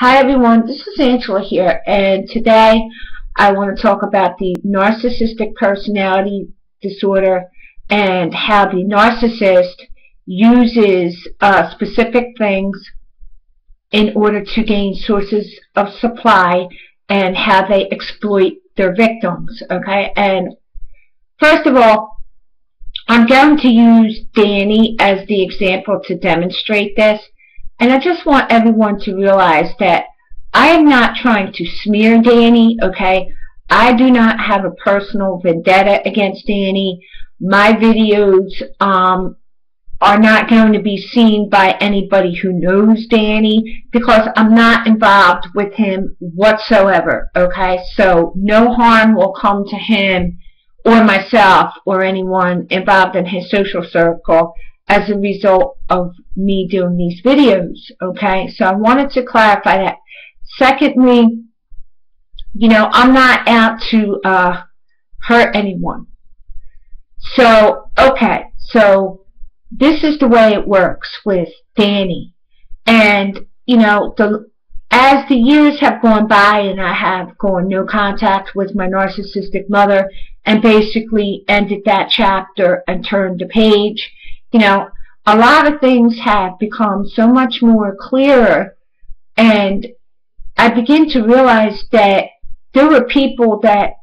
Hi everyone, this is Angela here, and today I want to talk about the narcissistic personality disorder and how the narcissist uses specific things in order to gain sources of supply and how they exploit their victims. Okay, and first of all, I'm going to use Danny as the example to demonstrate this. And I just want everyone to realize that I am not trying to smear Danny, okay? I do not have a personal vendetta against Danny. My videos are not going to be seen by anybody who knows Danny because I'm not involved with him whatsoever, okay? So no harm will come to him or myself or anyone involved in his social circle as a result of me doing these videos, okay? So I wanted to clarify that. Secondly, I'm not out to hurt anyone. So, okay, so this is the way it works with Danny. And, as the years have gone by and I have gone no contact with my narcissistic mother and basically ended that chapter and turned the page, a lot of things have become so much more clearer, and I begin to realize that there were people that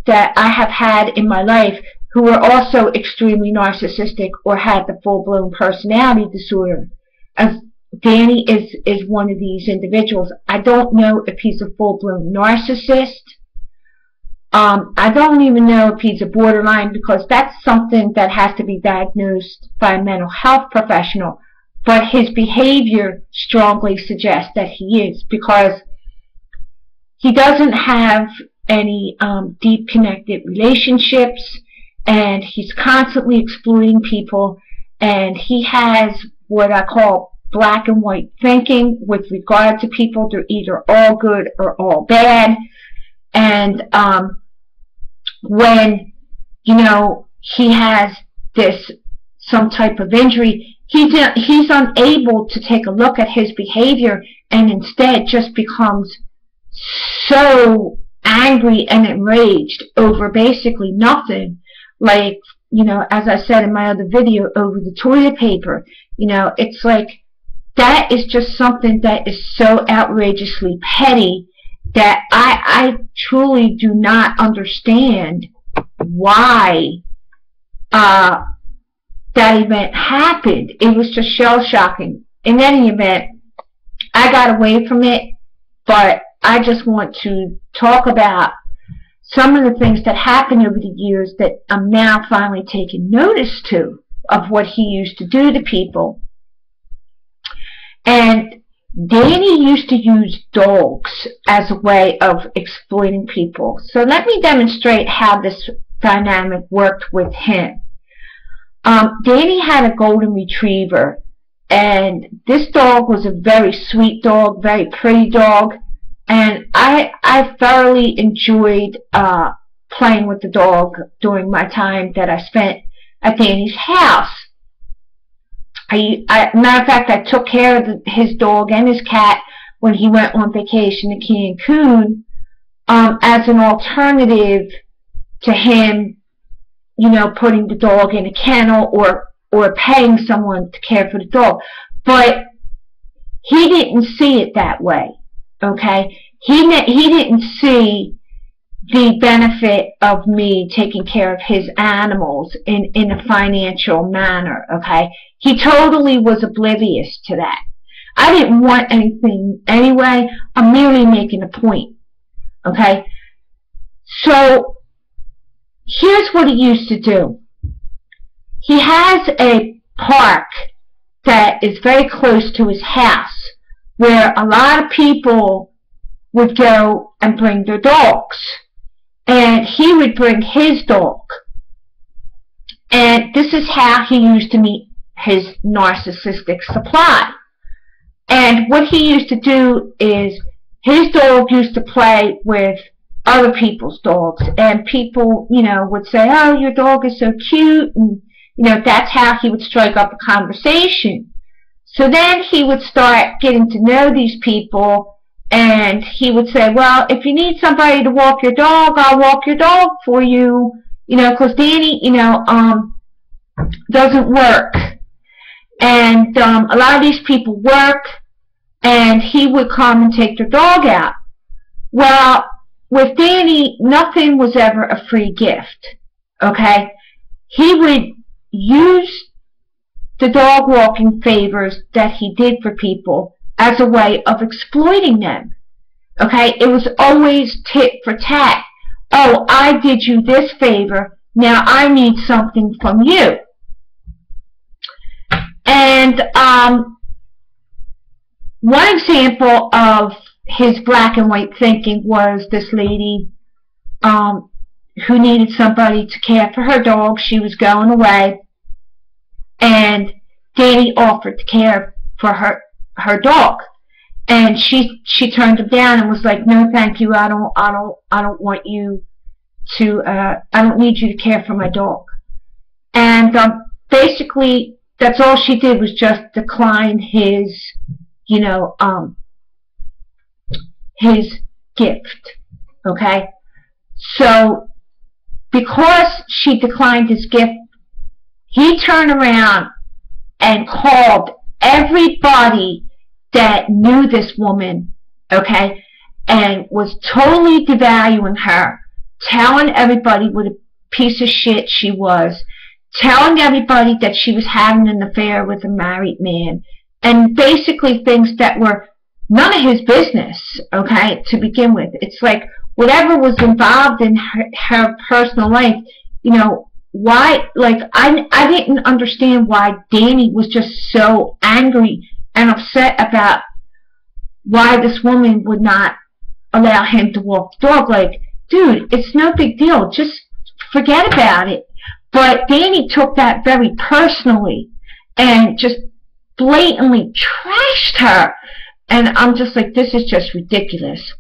I have had in my life who were also extremely narcissistic or had the full-blown personality disorder. As Danny is one of these individuals. I don't know if he's a full-blown narcissist. I don't even know if he's a borderline because that's something that has to be diagnosed by a mental health professional. But his behavior strongly suggests that he is, because he doesn't have any deep connected relationships, and he's constantly exploiting people, and he has what I call black and white thinking with regard to people. They're either all good or all bad. And when he has some type of injury, he's unable to take a look at his behavior, and instead just becomes so angry and enraged over basically nothing. Like, as I said in my other video, over the toilet paper. It's like that is just something that is so outrageously petty that I truly do not understand why that event happened. It was just shell-shocking. In any event, I got away from it, but I just want to talk about some of the things that happened over the years that I'm now finally taking notice to, of what he used to do to people. And Danny used to use dogs as a way of exploiting people. So let me demonstrate how this dynamic worked with him. Danny had a golden retriever, and this dog was a very sweet dog, very pretty dog, and I thoroughly enjoyed playing with the dog during my time that I spent at Danny's house. Matter of fact, I took care of his dog and his cat when he went on vacation to Cancun as an alternative to him, putting the dog in a kennel or paying someone to care for the dog. But he didn't see it that way, okay? He didn't see the benefit of me taking care of his animals in a financial manner, okay? He totally was oblivious to that. I didn't want anything anyway. I'm merely making a point, okay? So here's what he used to do. He has a park that is very close to his house where a lot of people would go and bring their dogs. And he would bring his dog. And this is how he used to meet his narcissistic supply. And what he used to do is his dog used to play with other people's dogs. And people, would say, oh, your dog is so cute. And, that's how he would strike up a conversation. So then he would start getting to know these people, and he would say, well, if you need somebody to walk your dog, I'll walk your dog for you, because Danny, doesn't work. And a lot of these people work, and he would come and take their dog out. Well, with Danny, nothing was ever a free gift, okay? He would use the dog walking favors that he did for people as a way of exploiting them, okay? It was always tit for tat. Oh, I did you this favor, now I need something from you. And one example of his black and white thinking was this lady who needed somebody to care for her dog. She was going away, and Danny offered to care for her dog, and she turned him down and was like, no, thank you, I don't want you to, I don't need you to care for my dog. And basically, that's all she did was just decline his, his gift, okay? So, because she declined his gift, he turned around and called everybody that knew this woman, okay, and was totally devaluing her, telling everybody what a piece of shit she was, telling everybody that she was having an affair with a married man, and basically things that were none of his business, okay, to begin with. It's like whatever was involved in her personal life, why, like, I didn't understand why Danny was just so angry and upset about why this woman would not allow him to walk the dog. Like, dude, it's no big deal, just forget about it. But Danny took that very personally and just blatantly trashed her. And I'm just like, this is just ridiculous.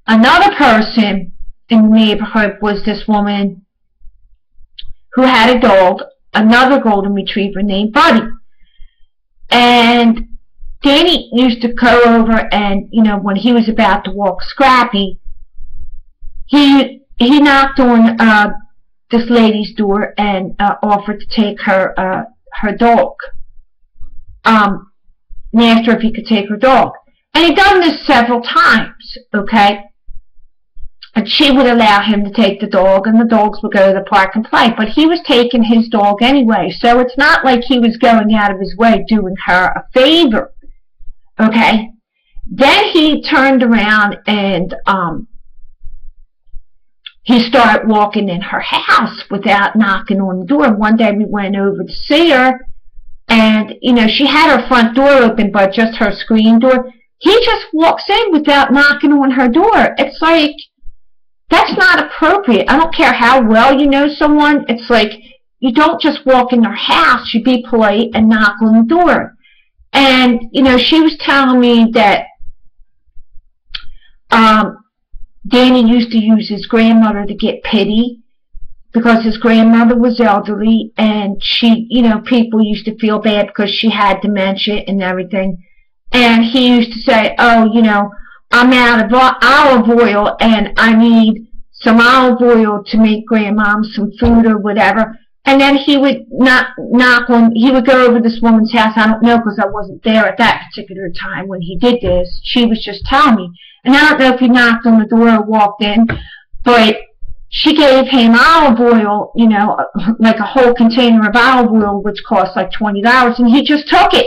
Another person in the neighborhood was this woman who had a dog, another golden retriever named Buddy. And Danny used to go over and, when he was about to walk Scrappy, he knocked on this lady's door and offered to take her dog. And asked her if he could take her dog. And he'd done this several times, okay? And she would allow him to take the dog, and the dogs would go to the park and play. But he was taking his dog anyway, so it's not like he was going out of his way doing her a favor, okay? Then he turned around and he started walking in her house without knocking on the door. One day we went over to see her, and, she had her front door open, but just her screen door. He just walks in without knocking on her door. It's like, that's not appropriate. I don't care how well you know someone. It's like, you don't just walk in their house. You be polite and knock on the door. And, she was telling me that Danny used to use his grandmother to get pity, because his grandmother was elderly, and she, people used to feel bad because she had dementia and everything. And he used to say, oh, I'm out of olive oil, and I need some olive oil to make Grandmom some food or whatever. And then he would he would go over this woman's house. I don't know, because I wasn't there at that particular time when he did this. She was just telling me. And I don't know if he knocked on the door or walked in, but she gave him olive oil, like a whole container of olive oil, which cost like $20, and he just took it,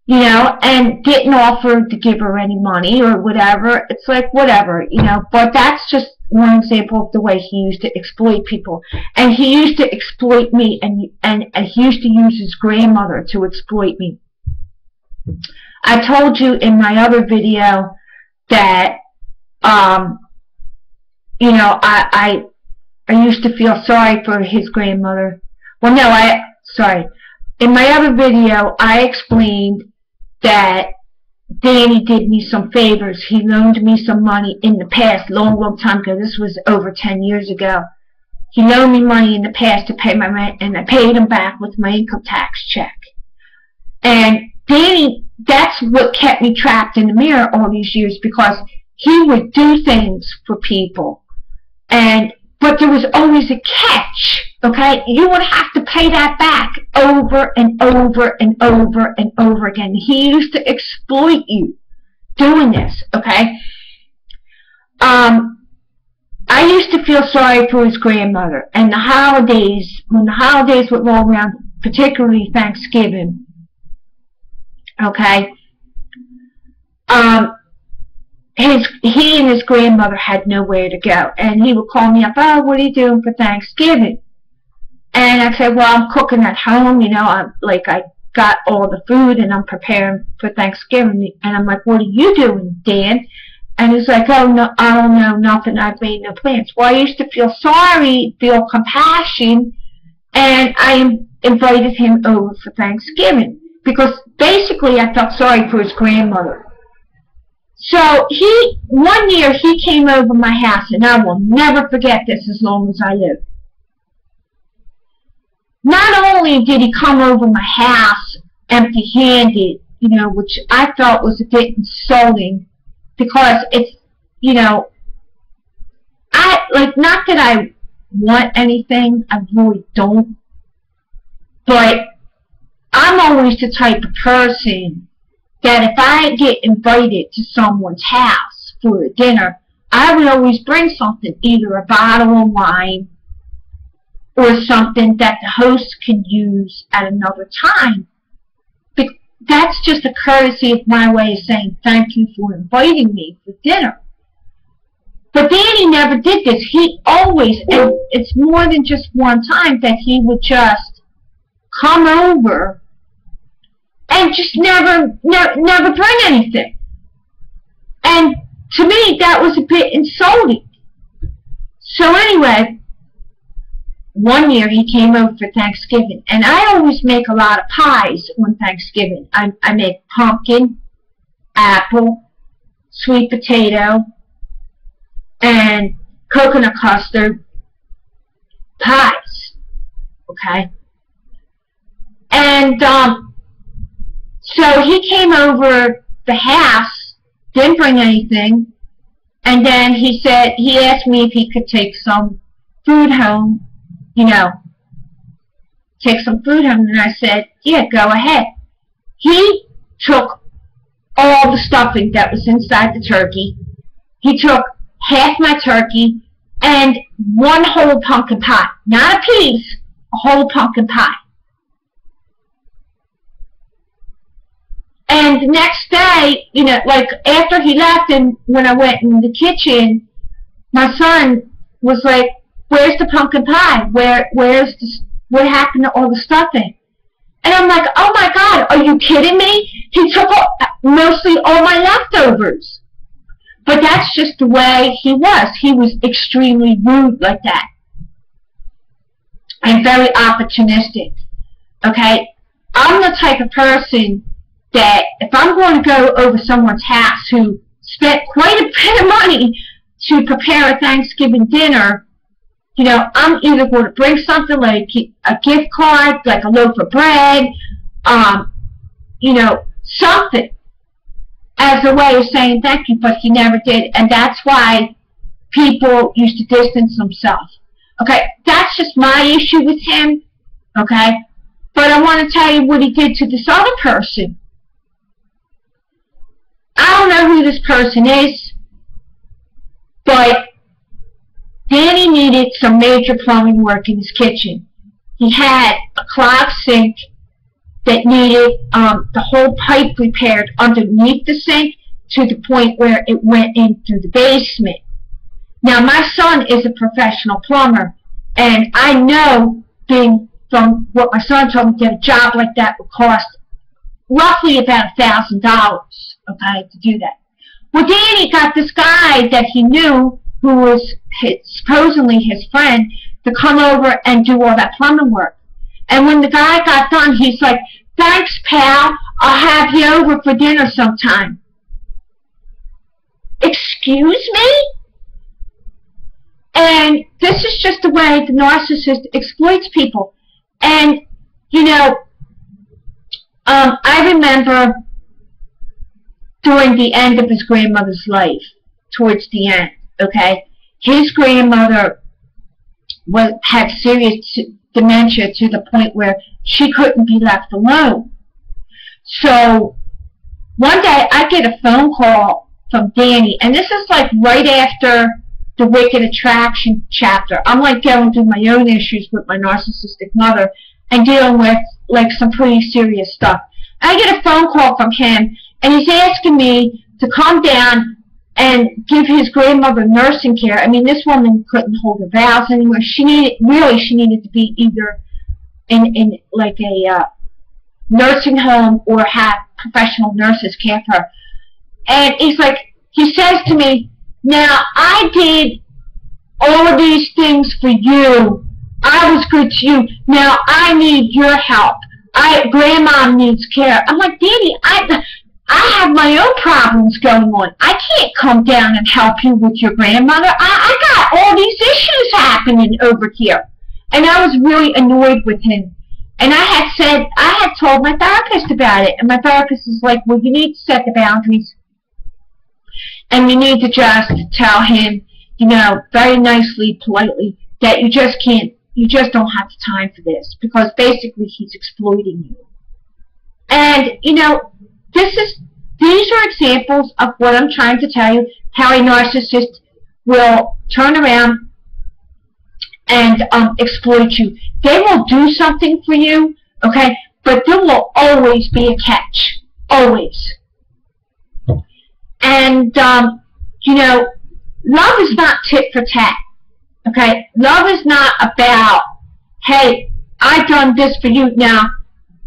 and didn't offer to give her any money or whatever. It's like, whatever, but that's just one example of the way he used to exploit people. And he used to exploit me, and he used to use his grandmother to exploit me. I told you in my other video that, I used to feel sorry for his grandmother. Well, no, sorry. In my other video, I explained that Danny did me some favors. He loaned me some money in the past, long time ago. This was over 10 years ago. He loaned me money in the past to pay my rent, and I paid him back with my income tax check. And Danny, that's what kept me trapped in the mirror all these years, because he would do things for people, but there was always a catch, okay? You would have to pay that back over and over and over and over again. He used to exploit you doing this, okay? I used to feel sorry for his grandmother, and the holidays, when the holidays would roll around, particularly Thanksgiving, okay, he and his grandmother had nowhere to go, and he would call me up, oh, what are you doing for Thanksgiving? And I said, well, I'm cooking at home, you know, I got all the food and I'm preparing for Thanksgiving. And I'm like, what are you doing, Dan? And he's like, oh, no, I don't know, nothing, I've made no plans. Well, I used to feel sorry, feel compassion, and I invited him over for Thanksgiving, because basically I felt sorry for his grandmother. So one year he came over my house, and I will never forget this as long as I live. Not only did he come over my house empty-handed, you know, which I felt was a bit insulting, because it's, you know, not that I want anything, I really don't, but I'm always the type of person that if I get invited to someone's house for a dinner, I would always bring something, either a bottle of wine or something that the host can use at another time. That's just a courtesy of my way of saying thank you for inviting me for dinner. But Danny never did this. He always, and it's more than just one time, that he would just come over and just never bring anything. And to me, that was a bit insulting. So anyway, one year he came over for Thanksgiving, and I always make a lot of pies on Thanksgiving. I make pumpkin, apple, sweet potato, and coconut custard pies, okay? And so he came over the house, didn't bring anything, and then he asked me if he could take some food home, you know, take some food home, and I said, yeah, go ahead. He took all the stuffing that was inside the turkey. He took half my turkey and one whole pumpkin pie. Not a piece, a whole pumpkin pie. And the next day, you know, like after he left, and when I went in the kitchen, my son was like, where's the pumpkin pie? What happened to all the stuffing? And I'm like, oh my God, are you kidding me? He took mostly all my leftovers. But that's just the way he was. He was extremely rude like that. And very opportunistic. Okay? I'm the type of person that if I'm going to go over someone's house who spent quite a bit of money to prepare a Thanksgiving dinner, you know, I'm either going to bring something like a gift card, like a loaf of bread, you know, something as a way of saying thank you, but he never did, and that's why people used to distance themselves. Okay, that's just my issue with him, okay? But I want to tell you what he did to this other person. I don't know who this person is, but Danny needed some major plumbing work in his kitchen. He had a clogged sink that needed the whole pipe repaired underneath the sink to the point where it went in through the basement. Now, my son is a professional plumber, and I know, from what my son told me, get a job like that would cost roughly about $1,000, okay, to do that. Well, Danny got this guy that he knew, who was supposedly his friend, to come over and do all that plumbing work. And when the guy got done, he's like, thanks, pal, I'll have you over for dinner sometime. Excuse me? And this is just the way the narcissist exploits people. And, you know, I remember during the end of his grandmother's life, towards the end, okay, his grandmother had serious dementia to the point where she couldn't be left alone. So one day I get a phone call from Danny, and this is like right after the Wicked Attraction chapter. I'm like going through my own issues with my narcissistic mother and dealing with like some pretty serious stuff. I get a phone call from him, and he's asking me to come down and give his grandmother nursing care. I mean, this woman couldn't hold her bowels anymore. She needed to be either in like a nursing home or have professional nurses care for her. And he says to me, now I did all of these things for you. I was good to you. Now I need your help. Grandma needs care. I'm like, Daddy, I have my own problems going on. I can't come down and help you with your grandmother. I got all these issues happening over here. And I was really annoyed with him. And I had told my therapist about it. And my therapist is like, well, you need to set the boundaries. And you need to just tell him, you know, very nicely, politely, that you just don't have the time for this. Because basically he's exploiting you. And, you know, these are examples of what I'm trying to tell you, how a narcissist will turn around and exploit you. They will do something for you, okay, but there will always be a catch. Always. And, you know, love is not tit for tat, okay? Love is not about, hey, I've done this for you. Now,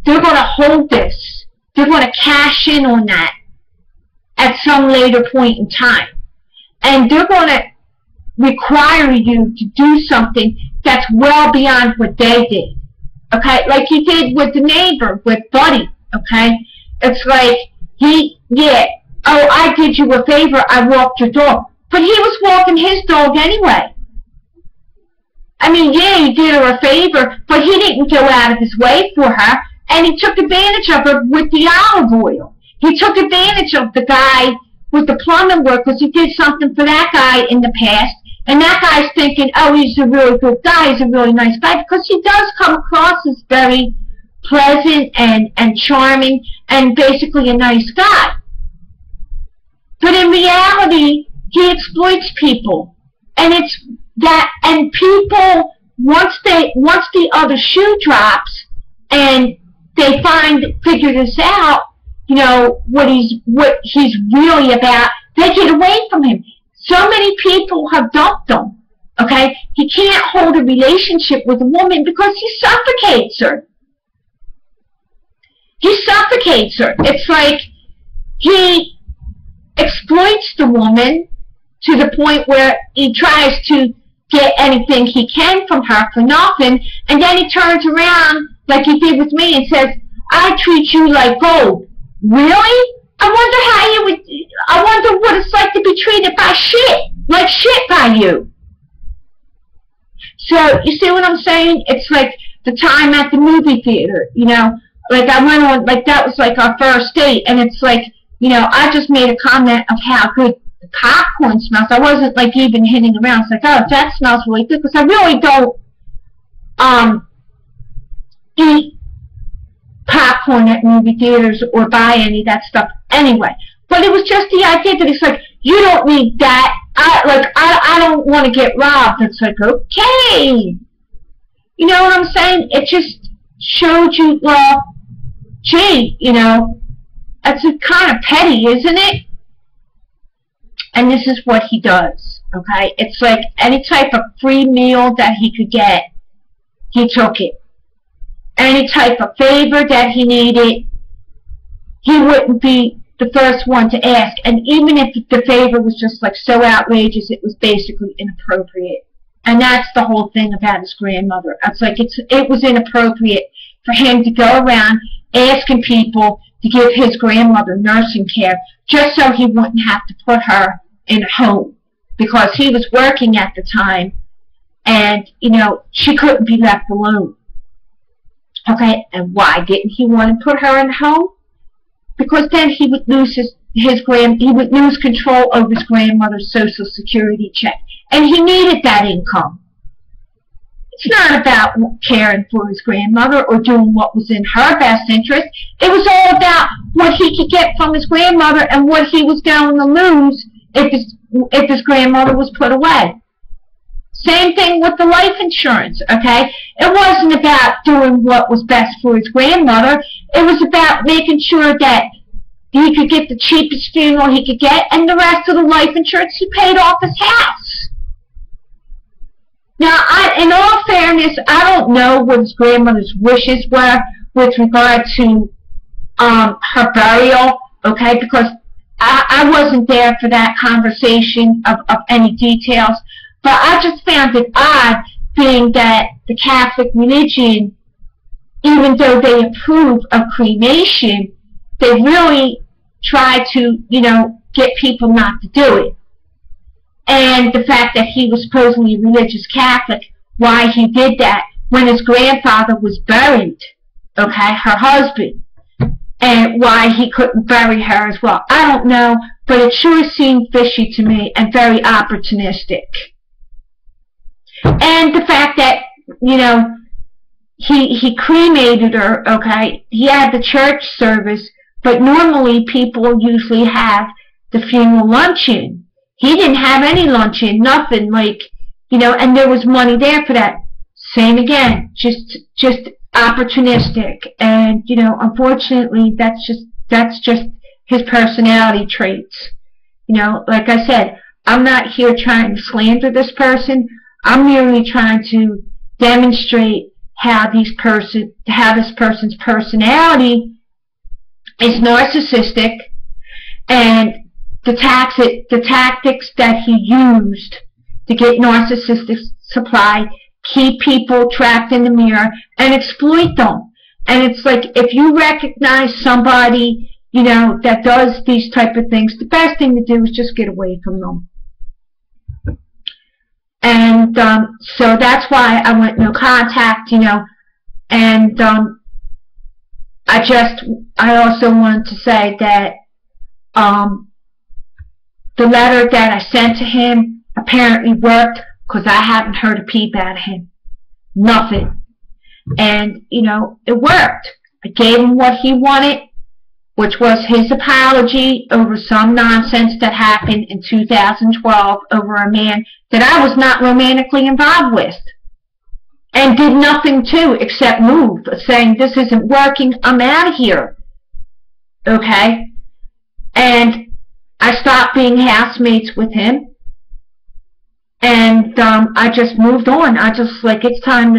they're going to hold this. They're going to cash in on that at some later point in time. And they're going to require you to do something that's well beyond what they did. Okay? Like he did with the neighbor, with Buddy. Okay? It's like, oh, I did you a favor, I walked your dog. But he was walking his dog anyway. I mean, yeah, he did her a favor, but he didn't go out of his way for her. And he took advantage of her with the olive oil. He took advantage of the guy with the plumbing work because he did something for that guy in the past. And that guy's thinking, oh, he's a really good guy, he's a really nice guy, because he does come across as very pleasant and charming and basically a nice guy. But in reality, he exploits people. And it's that, and people, once the other shoe drops and they figure this out, you know, what he's really about, they get away from him. So many people have dumped him, okay? He can't hold a relationship with a woman because he suffocates her. He suffocates her. It's like he exploits the woman to the point where he tries to get anything he can from her for nothing, and then he turns around like he did with me and says, I treat you like gold. Really? I wonder what it's like to be treated like shit by you. So, you see what I'm saying? It's like the time at the movie theater, you know, like I went on, like that was like our first date, and it's like, you know, I just made a comment of how good the popcorn smells. I wasn't like even hitting around. It's like, oh, that smells really good, because I really don't eat popcorn at movie theaters or buy any of that stuff anyway. But it was just the idea that it's like, you don't need that. I don't want to get robbed. It's like, okay. You know what I'm saying? It just showed you, well, gee, you know, that's kind of petty, isn't it? And this is what he does, okay? It's like any type of free meal that he could get, he took it. Any type of favor that he needed, he wouldn't be the first one to ask. And even if the favor was just like so outrageous, it was basically inappropriate. And that's the whole thing about his grandmother. It's like it was inappropriate for him to go around asking people to give his grandmother nursing care just so he wouldn't have to put her in a home, because he was working at the time and, you know, she couldn't be left alone. Okay, and why didn't he want to put her in the home? Because then he would lose he would lose control over his grandmother's Social Security check, and he needed that income. It's not about caring for his grandmother or doing what was in her best interest. It was all about what he could get from his grandmother and what he was going to lose if his grandmother was put away. Same thing with the life insurance, okay? It wasn't about doing what was best for his grandmother. It was about making sure that he could get the cheapest funeral he could get, and the rest of the life insurance, he paid off his house. Now, in all fairness, I don't know what his grandmother's wishes were with regard to her burial, okay, because I wasn't there for that conversation of any details, but I just found it odd, being that the Catholic religion, even though they approve of cremation, they really try to, get people not to do it. And the fact that he was supposedly a religious Catholic, why he did that when his grandfather was buried, okay, her husband, and why he couldn't bury her as well. I don't know, but it sure seemed fishy to me and very opportunistic. And the fact that, he cremated her, okay, he had the church service, but normally people usually have the funeral luncheon. He didn't have any luncheon, nothing, and there was money there for that. Same again, just opportunistic, and unfortunately that's just his personality traits. Like I said, I'm not here trying to slander this person. I'm merely trying to demonstrate how this person's personality is narcissistic, and the tactics that he used to get narcissistic supply, keep people trapped in the mirror and exploit them. And it's like, if you recognize somebody, that does these type of things, the best thing to do is just get away from them. And so that's why I went no contact, and I also wanted to say that the letter that I sent to him apparently worked, because I haven't heard a peep out of him. Nothing. And, it worked. I gave him what he wanted, which was his apology over some nonsense that happened in 2012 over a man that I was not romantically involved with, and did nothing to except move, saying, this isn't working, I'm out of here. Okay? And I stopped being housemates with him, and I just moved on. I just, it's time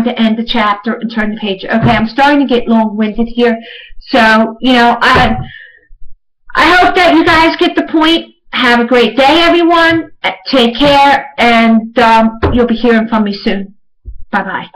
to end the chapter and turn the page. Okay, I'm starting to get long-winded here, so, I hope that you guys get the point. Have a great day, everyone. Take care, and you'll be hearing from me soon. Bye-bye.